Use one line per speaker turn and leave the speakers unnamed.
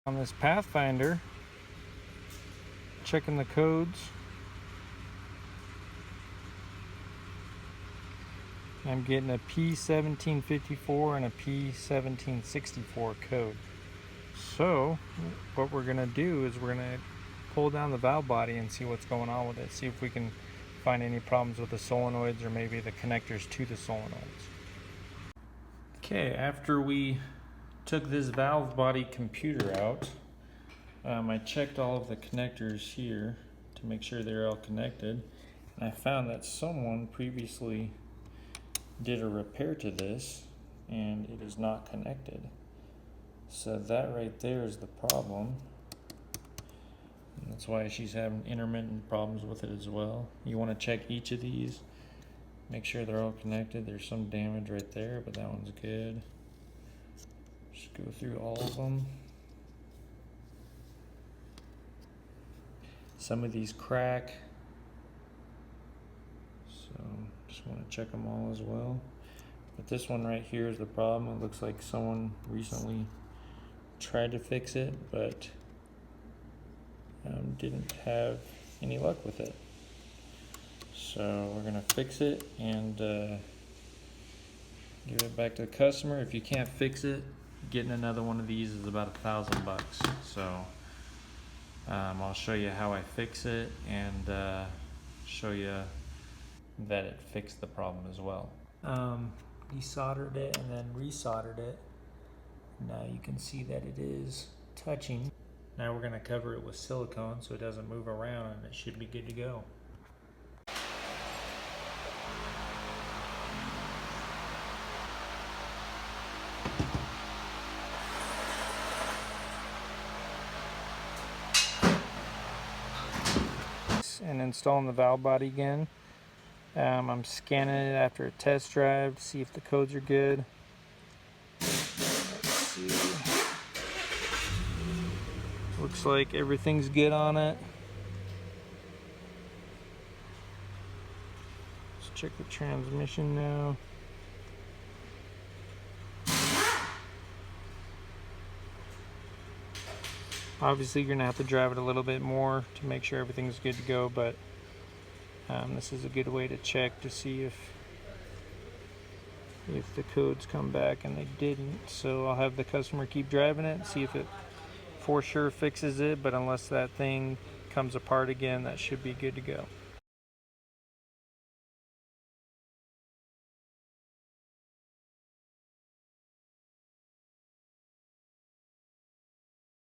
On this Pathfinder, checking the codes. I'm getting a P1754 and a P1764 code. So what we're going to do is we're going to pull down the valve body and see what's going on with it. See if we can find any problems with the solenoids or maybe the connectors to the solenoids. Okay, after we took this valve body computer out, I checked all of the connectors here to make sure they're all connected, and I found that someone previously did a repair to this and it is not connected. So that right there is the problem, and that's why she's having intermittent problems with it as well. You want to check each of these, make sure they're all connected. There's some damage right there, but that one's good. Just go through all of them. Some of these crack, so just want to check them all as well. But this one right here is the problem. It looks like someone recently tried to fix it, but didn't have any luck with it. So we're gonna fix it and give it back to the customer. If you can't fix it, getting another one of these is about $1,000. So I'll show you how I fix it and show you that it fixed the problem as well. Desoldered it and then resoldered it. Now you can see that it is touching. Now we're going to cover it with silicone so it doesn't move around, and it should be good to go. And installing the valve body again. I'm scanning it after a test drive to see if the codes are good. Let's see. Looks like everything's good on it. Let's check the transmission now. Obviously, you're going to have to drive it a little bit more to make sure everything's good to go, but this is a good way to check to see if the codes come back, and they didn't. So I'll have the customer keep driving it and see if it for sure fixes it, but unless that thing comes apart again, that should be good to go.